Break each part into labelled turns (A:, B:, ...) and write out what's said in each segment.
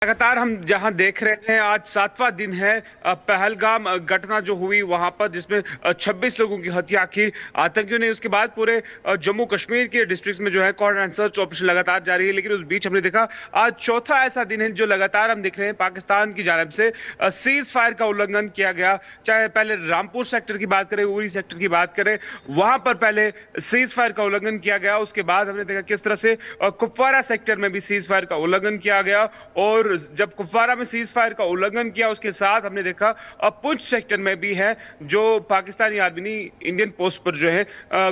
A: लगातार हम जहां देख रहे हैं आज 7वां दिन है पहलगाम घटना जो हुई वहां पर जिसमें 26 लोगों की हत्या की आतंकियों ने। उसके बाद पूरे जम्मू कश्मीर के डिस्ट्रिक्ट में जो है कॉर्डर एंड सर्च ऑपरेशन लगातार जारी है। लेकिन उस बीच हमने देखा आज चौथा ऐसा दिन है जो लगातार हम देख रहे हैं पाकिस्तान की जानिब से सीज फायर का उल्लंघन किया गया। चाहे पहले रामपुर सेक्टर की बात करें, उरी सेक्टर की बात करें, वहां पर पहले सीज फायर का उल्लंघन किया गया। उसके बाद हमने देखा किस तरह से कुपवारा सेक्टर में भी सीज फायर का उल्लंघन किया गया। और जब कुपवारा में सीज फायर का उल्लंघन किया उसके साथ हमने देखा अब पुंछ सेक्टर में भी है जो पाकिस्तानी आर्मी ने इंडियन पोस्ट पर जो है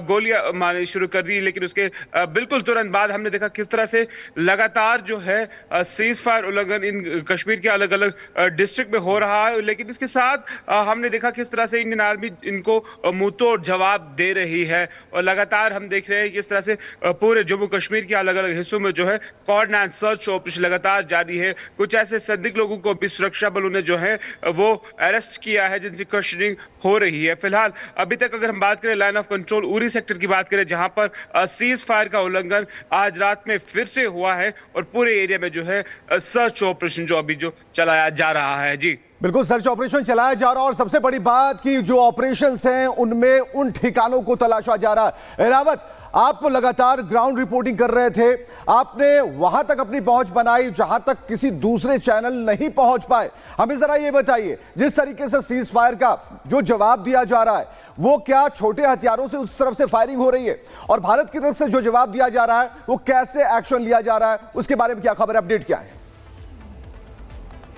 A: गोलियां मारनी शुरू कर दी। लेकिन उसके बिल्कुल तुरंत बाद हमने देखा किस तरह से लगातार जो है सीज फायर उल्लंघन इन कश्मीर के अलग अलग डिस्ट्रिक्ट में हो रहा है। लेकिन इसके साथ हमने देखा किस तरह से इंडियन आर्मी इनको मुंहतोड़ जवाब दे रही है। और लगातार हम देख रहे हैं किस तरह से पूरे जम्मू कश्मीर के अलग अलग हिस्सों में जो है कॉर्डर एंड सर्च ऑपरेशन लगातार जारी है। कुछ ऐसे संदिग्ध लोगों को भी सुरक्षा बलों ने जो है वो अरेस्ट किया है जिनकी क्वेश्चनिंग हो रही है। फिलहाल अभी तक अगर हम बात करें line of control Uri sector की बात करें जहां पर सीज फायर का उल्लंघन आज रात में फिर से हुआ है और पूरे एरिया में जो है सर्च ऑपरेशन जो अभी जो चलाया जा रहा है। जी
B: बिल्कुल, सर्च ऑपरेशन चलाया जा रहा है और सबसे बड़ी बात कि जो ऑपरेशंस हैं उनमें उन ठिकानों को तलाशा जा रहा है। रावत, आप लगातार ग्राउंड रिपोर्टिंग कर रहे थे, आपने वहां तक अपनी पहुंच बनाई जहां तक किसी दूसरे चैनल नहीं पहुंच पाए। हमें जरा ये बताइए, जिस तरीके से सीज फायर का जो जवाब दिया जा रहा है वो क्या छोटे हथियारों से उस तरफ से फायरिंग हो रही है, और भारत की तरफ से जो जवाब दिया जा रहा है वो कैसे एक्शन लिया जा रहा है, उसके बारे में क्या खबर, अपडेट क्या है?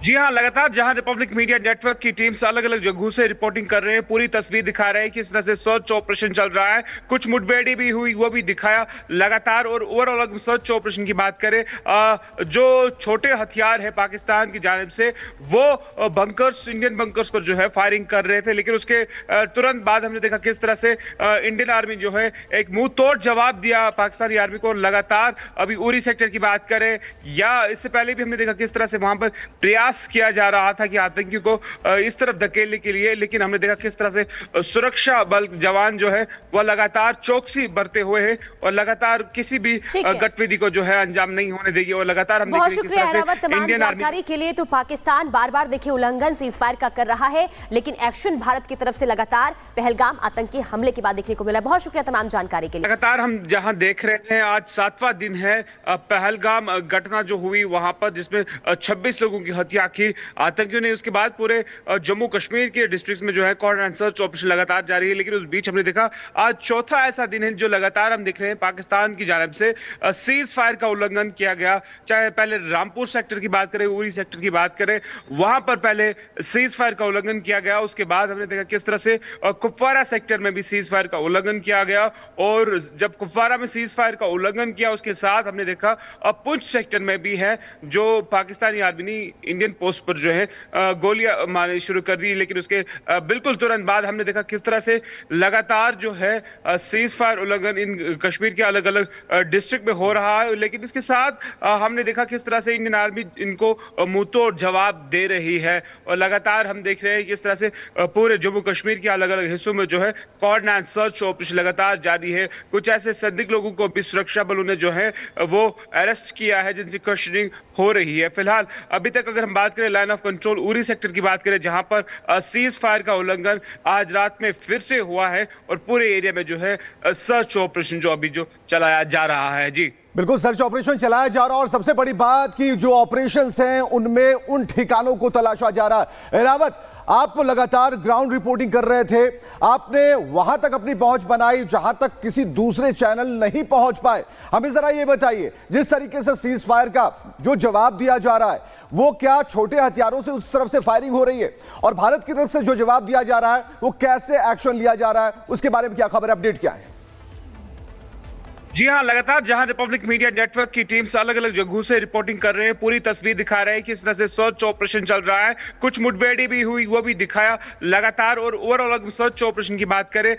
A: जी हाँ, लगातार जहां रिपब्लिक मीडिया नेटवर्क की टीम से अलग अलग जगहों से रिपोर्टिंग कर रहे हैं, पूरी तस्वीर दिखा रहे हैं कि इस तरह से सर्च ऑपरेशन चल रहा है। कुछ मुठभेड़ी भी हुई वो भी दिखाया लगातार। और ओवरऑल अगर सर्च ऑपरेशन की बात करें, जो छोटे हथियार है पाकिस्तान की जानिब से वो बंकर्स, इंडियन बंकर्स पर जो है फायरिंग कर रहे थे। लेकिन उसके तुरंत बाद हमने देखा किस तरह से इंडियन आर्मी जो है एक मुंह तोड़ जवाब दिया पाकिस्तानी आर्मी को। लगातार अभी उरी सेक्टर की बात करें या इससे पहले भी हमने देखा किस तरह से वहां पर प्रयास किया जा रहा था कि आतंकियों को इस तरफ धकेलने के लिए। लेकिन हमने देखा किस तरह से सुरक्षा बल जवान जो है वह लगातार चौकसी बरते हुए हैं और लगातार किसी भी गतिविधि को जो है अंजाम नहीं होने देगी। और लगातार हम
C: बहुत शुक्रिया रावत तमाम जानकारी के लिए। तो पाकिस्तान बार बार देखिए उल्लंघन सीज फायर का कर रहा है, लेकिन एक्शन भारत की तरफ से लगातार पहलगाम आतंकी हमले के बाद देखने को मिला। बहुत शुक्रिया तमाम जानकारी के लिए।
A: लगातार हम जहां देख रहे हैं आज 7वां दिन है पहलगाम घटना जो हुई वहां पर जिसमें 26 लोगों की हत्या की आतंकियों ने। उसके बाद पूरे जम्मू कश्मीर के डिस्ट्रिक्ट में जो है कॉर्डर एंड सर्च ऑपरेशन लगातार जारी है। लेकिन उस बीच हमने देखा आज चौथा ऐसा दिन है जो लगातार हम देख रहे हैं पाकिस्तान की जानिब से सीज फायर का उल्लंघन किया गया। चाहे पहले रामपुर सेक्टर की बात करें, उरी सेक्टर की बात करें, वहां पर पहले सीज फायर का उल्लंघन किया गया। उसके बाद हमने देखा किस तरह से कुपवारा सेक्टर में भी सीज फायर का उल्लंघन किया गया। और जब कुपवारा में सीज फायर का उल्लंघन किया उसके साथ हमने देखा अब पुंछ सेक्टर में भी है जो पाकिस्तानी आर्मी ने इंडियन पोस्ट पर जो है गोलियां मारनी शुरू कर दी। लेकिन उसके बिल्कुल तुरंत बाद हमने देखा किस तरह से लगातार जो है सीज फायर उल्लंघन इन कश्मीर के अलग अलग डिस्ट्रिक्ट में हो रहा है। लेकिन इसके साथ हमने देखा किस तरह से इंडियन आर्मी इनको मुंहतोड़ जवाब दे रही है। और लगातार हम देख रहे हैं किस तरह से पूरे जम्मू कश्मीर के अलग अलग हिस्सों में जो है कॉर्डर एंड सर्च ऑपरेशन लगातार जारी है। कुछ ऐसे संदिग्ध लोगों को भी सुरक्षा बलों ने जो है वो अरेस्ट किया है जिनकी क्वेश्चनिंग हो रही है। फिलहाल अभी तक अगर हम बात करें line of control Uri sector की बात करें जहां पर सीज फायर का उल्लंघन आज रात में फिर से हुआ है और पूरे एरिया में जो है सर्च ऑपरेशन जो अभी जो चलाया जा रहा है। जी
B: बिल्कुल, सर्च ऑपरेशन चलाया जा रहा है और सबसे बड़ी बात कि जो ऑपरेशंस हैं उनमें उन ठिकानों को तलाशा जा रहा है। रावत, आप लगातार ग्राउंड रिपोर्टिंग कर रहे थे, आपने वहां तक अपनी पहुंच बनाई जहां तक किसी दूसरे चैनल नहीं पहुंच पाए। हमें जरा ये बताइए, जिस तरीके से सीज फायर का जो जवाब दिया जा रहा है वो क्या छोटे हथियारों से उस तरफ से फायरिंग हो रही है, और भारत की तरफ से जो जवाब दिया जा रहा है वो कैसे एक्शन लिया जा रहा है, उसके बारे में क्या खबर, अपडेट क्या है?
A: जी हाँ, लगातार जहां रिपब्लिक मीडिया नेटवर्क की टीम से अलग अलग जगहों से रिपोर्टिंग कर रहे हैं, पूरी तस्वीर दिखा रहे हैं कि इस तरह से सर्च ऑपरेशन चल रहा है। कुछ मुठभेड़ी भी हुई वो भी दिखाया लगातार। और ओवरऑल अगर सर्च ऑपरेशन की बात करें,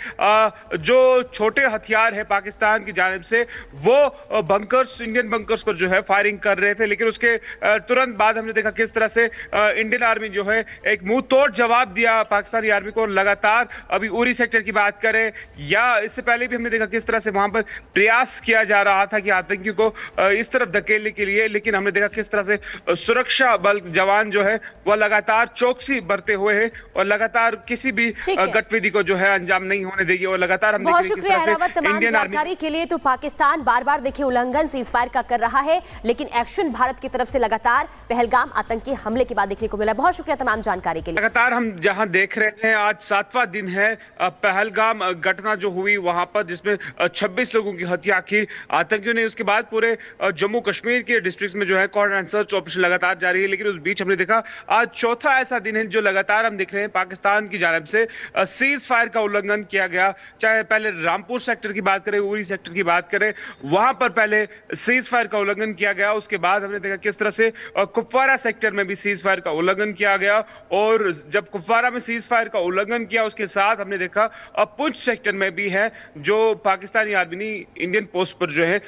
A: जो छोटे हथियार है पाकिस्तान की जानिब से वो बंकर्स, इंडियन बंकर्स पर जो है फायरिंग कर रहे थे। लेकिन उसके तुरंत बाद हमने देखा किस तरह से इंडियन आर्मी जो है एक मुंह तोड़ जवाब दिया पाकिस्तानी आर्मी को। लगातार अभी उरी सेक्टर की बात करें या इससे पहले भी हमने देखा किस तरह से वहां पर प्रयास प्रयास किया जा रहा था कि आतंकियों को इस तरफ धकेलने के लिए, लेकिन हमने देखा किस तरह से सुरक्षा बल जवान जो है वह लगातार चौकसी बरते हुए है और लगातार किसी भी गतिविधि को जो है अंजाम नहीं होने देगी। और लगातार हम
C: बहुत शुक्रिया रावत तमाम जानकारी के लिए। तो पाकिस्तान बार बार देखिए उल्लंघन सीजफायर का कर रहा है, लेकिन एक्शन भारत की तरफ से लगातार पहलगाम आतंकी हमले के बाद देखने को मिला। बहुत शुक्रिया तमाम जानकारी के लिए।
A: लगातार हम जहां देख रहे हैं आज 7वां दिन है पहलगाम घटना जो हुई वहां पर, जिसमें 26 लोगों की हत्या की आतंकियों ने। उसके बाद पूरे जम्मू कश्मीर के डिस्ट्रिक्ट में जो है कॉर्डर एंड सर्च ऑपरेशन लगातार जारी है। लेकिन उस बीच हमने देखा आज चौथा ऐसा दिन है जो लगातार हम देख रहे हैं पाकिस्तान की जानिब से सीज फायर का उल्लंघन किया गया। चाहे पहले रामपुर सेक्टर की बात करें, उरी सेक्टर की बात करें, वहां पर पहले सीज फायर का उल्लंघन किया गया। उसके बाद हमने देखा किस तरह से कुपवारा सेक्टर में भी सीज फायर का उल्लंघन किया गया। और जब कुपवारा में सीज फायर का उल्लंघन किया उसके साथ हमने देखा पुंछ सेक्टर में भी है जो पाकिस्तानी आर्मी ने इंडियन पोस्ट पर जो है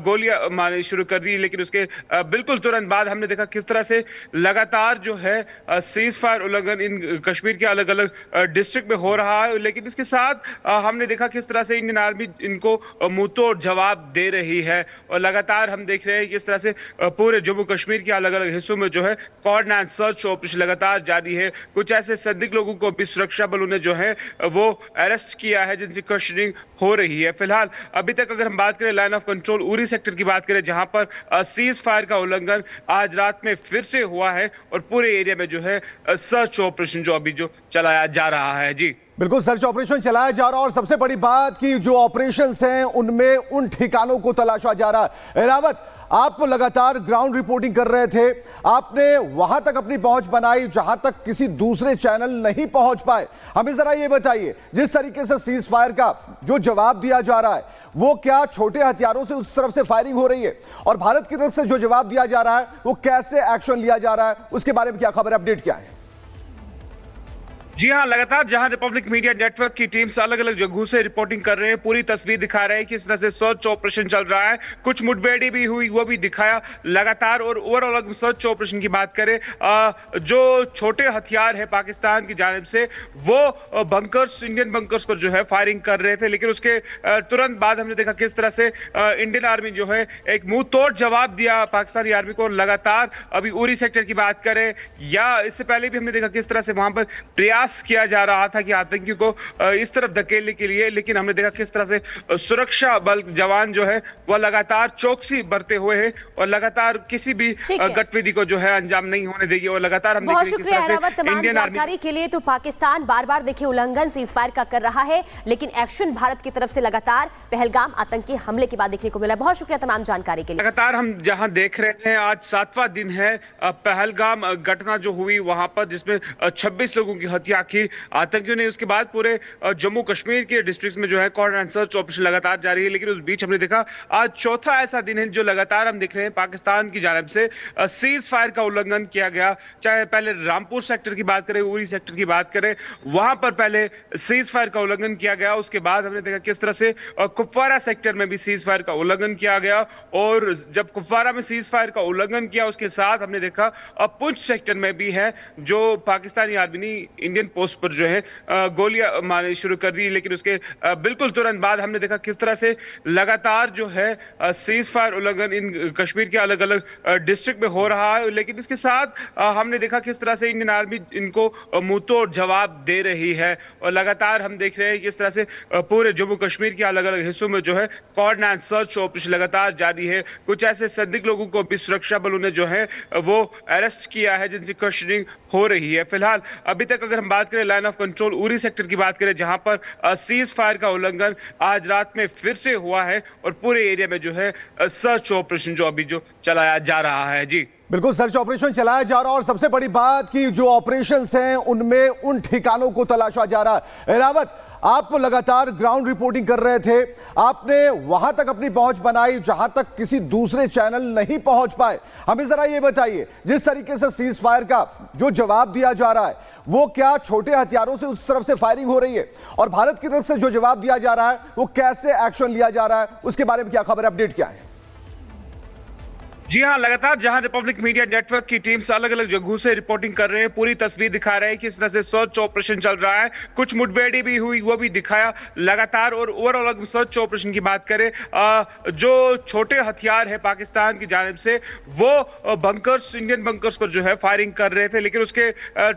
A: गोलियां मारनी शुरू कर दी। लेकिन उसके बिल्कुल तुरंत बाद हमने देखा किस तरह से लगातार जो है सीज फायर उल्लंघन इन कश्मीर के अलग अलग डिस्ट्रिक्ट में हो रहा है। लेकिन इसके साथ हमने देखा किस तरह से इंडियन आर्मी इनको मुंहतोड़ जवाब दे रही है। और लगातार हम देख रहे हैं किस तरह से पूरे जम्मू कश्मीर के अलग अलग हिस्सों में जो है कॉर्डर एंड सर्च ऑपरेशन लगातार जारी है। कुछ ऐसे संदिग्ध लोगों को भी सुरक्षा बलों ने जो है वो अरेस्ट किया है, जिनसे क्वेश्चनिंग हो रही है। फिलहाल अभी तक अगर हम बात करें line of control Uri sector की बात करें, जहां पर सीज फायर का उल्लंघन आज रात में फिर से हुआ है और पूरे एरिया में जो है सर्च ऑपरेशन जो अभी जो चलाया जा रहा है। जी
B: बिल्कुल, सर्च ऑपरेशन चलाया जा रहा है और सबसे बड़ी बात कि जो ऑपरेशंस हैं उनमें उन ठिकानों को तलाशा जा रहा है। रावत, आप लगातार ग्राउंड रिपोर्टिंग कर रहे थे, आपने वहां तक अपनी पहुंच बनाई जहां तक किसी दूसरे चैनल नहीं पहुंच पाए। हमें जरा ये बताइए, जिस तरीके से सीज फायर का जो जवाब दिया जा रहा है वो क्या छोटे हथियारों से उस तरफ से फायरिंग हो रही है, और भारत की तरफ से जो जवाब दिया जा रहा है वो कैसे एक्शन लिया जा रहा है, उसके बारे में क्या खबर, अपडेट क्या है?
A: जी हाँ, लगातार जहां रिपब्लिक मीडिया नेटवर्क की टीम से अलग अलग जगहों से रिपोर्टिंग कर रहे हैं, पूरी तस्वीर दिखा रहे हैं कि इस तरह से सर्च ऑपरेशन चल रहा है। कुछ मुठभेड़ी भी हुई, वो भी दिखाया लगातार। और ओवरऑल अगर सर्च ऑपरेशन की बात करें, जो छोटे हथियार है पाकिस्तान की जानिब से वो बंकर्स, इंडियन बंकर्स पर जो है फायरिंग कर रहे थे। लेकिन उसके तुरंत बाद हमने देखा किस तरह से इंडियन आर्मी जो है एक मुंह तोड़ जवाब दिया पाकिस्तानी आर्मी को। लगातार अभी उरी सेक्टर की बात करें या इससे पहले भी हमने देखा किस तरह से वहां पर प्रयास किया जा रहा था कि आतंकियों को इस तरफ धकेलने के लिए। लेकिन हमने देखा किस तरह से सुरक्षा बल जवान जो है वह लगातार चौकसी बरते हुए है और लगातार किसी भी गतिविधि को जो है अंजाम नहीं होने देगी। और लगातार हम
C: बहुत शुक्रिया रावत तमाम जानकारी के लिए। तो पाकिस्तान बार बार देखिए उल्लंघन सीजफायर का कर रहा है, लेकिन एक्शन भारत की तरफ से लगातार पहलगाम आतंकी हमले के बाद देखने को मिला। बहुत शुक्रिया तमाम जानकारी के लिए।
A: लगातार हम जहां देख रहे हैं आज 7वां दिन है पहलगाम घटना जो हुई वहां पर, जिसमें 26 लोगों की हत्या की आतंकियों ने। उसके बाद पूरे जम्मू कश्मीर के डिस्ट्रिक्ट में जो है कॉर्डर एंड सर्च ऑपरेशन लगातार जारी है। लेकिन उस बीच हमने देखा आज चौथा ऐसा दिन है जो लगातार हम देख रहे हैं पाकिस्तान की जानिब से सीज फायर का उल्लंघन किया गया। चाहे पहले रामपुर सेक्टर की बात करें, उरी सेक्टर की बात करें, वहां पर पहले सीज फायर का उल्लंघन किया गया। उसके बाद हमने देखा किस तरह से कुपवारा सेक्टर में भी सीज फायर का उल्लंघन किया गया। और जब कुपवारा में सीज फायर का उल्लंघन किया उसके साथ हमने देखा पुंछ सेक्टर में भी है जो पाकिस्तानी आर्मी ने इंडियन पोस्ट पर जो है गोलियां मारनी शुरू कर दी। लेकिन उसके बिल्कुल तुरंत बाद हमने देखा किस तरह से लगातार जो है सीज फायर उल्लंघन इन कश्मीर के अलग अलग डिस्ट्रिक्ट में हो रहा है। लेकिन इसके साथ हमने देखा किस तरह से इंडियन आर्मी इनको मुंहतोड़ जवाब दे रही है। और लगातार हम देख रहे हैं किस तरह से पूरे जम्मू कश्मीर के अलग अलग हिस्सों में जो है कॉर्डर एंड सर्च ऑपरेशन लगातार जारी है। कुछ ऐसे संदिग्ध लोगों को भी सुरक्षा बलों ने जो है वो अरेस्ट किया है, जिनसे क्वेश्चनिंग हो रही है। फिलहाल अभी तक अगर हम बात करें line of control Uri sector की बात करें, जहां पर सीज फायर का उल्लंघन आज रात में फिर से हुआ है और पूरे एरिया में जो है सर्च ऑपरेशन जो अभी जो चलाया जा रहा है। जी
B: बिल्कुल, सर्च ऑपरेशन चलाया जा रहा है और सबसे बड़ी बात कि जो ऑपरेशंस हैं उनमें उन ठिकानों को तलाशा जा रहा है। रावत, आप लगातार ग्राउंड रिपोर्टिंग कर रहे थे, आपने वहां तक अपनी पहुंच बनाई जहां तक किसी दूसरे चैनल नहीं पहुंच पाए। हमें जरा ये बताइए, जिस तरीके से सीज फायर का जो जवाब दिया जा रहा है वो क्या छोटे हथियारों से उस तरफ से फायरिंग हो रही है, और भारत की तरफ से जो जवाब दिया जा रहा है वो कैसे एक्शन लिया जा रहा है, उसके बारे में क्या खबर, अपडेट क्या है?
A: जी हाँ, लगातार जहां रिपब्लिक मीडिया नेटवर्क की टीम्स अलग अलग जगहों से रिपोर्टिंग कर रहे हैं, पूरी तस्वीर दिखा रहे हैं कि किस तरह से सर्च ऑपरेशन चल रहा है। कुछ मुठभेड़ी भी हुई, वो भी दिखाया लगातार। और ओवरऑल अगर सर्च ऑपरेशन की बात करें, जो छोटे हथियार है पाकिस्तान की जानिब से, वो बंकर्स, इंडियन बंकर्स पर जो है फायरिंग कर रहे थे। लेकिन उसके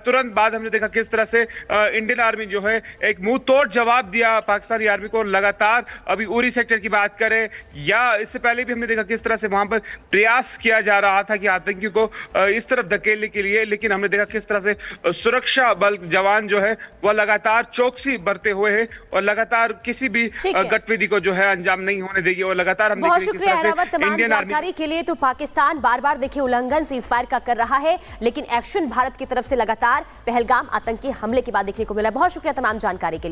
A: तुरंत बाद हमने देखा किस तरह से इंडियन आर्मी जो है एक मुंह तोड़ जवाब दिया पाकिस्तानी आर्मी को। लगातार अभी उरी सेक्टर की बात करें या इससे पहले भी हमने देखा किस तरह से वहां पर प्रयास किया जा रहा था कि आतंकियों को इस तरफ धकेलने के लिए। लेकिन हमने देखा किस तरह से सुरक्षा बल जवान जो है वह लगातार चौकसी बरते हुए है और लगातार किसी भी गतिविधि को जो है अंजाम नहीं होने देगी। और लगातार हम
C: बहुत शुक्रिया रावत तमाम जानकारी के लिए। तो पाकिस्तान बार बार देखिए उल्लंघन सीजफायर का कर रहा है, लेकिन एक्शन भारत की तरफ से लगातार पहलगाम आतंकी हमले के बाद देखने को मिला। बहुत शुक्रिया तमाम जानकारी के लिए।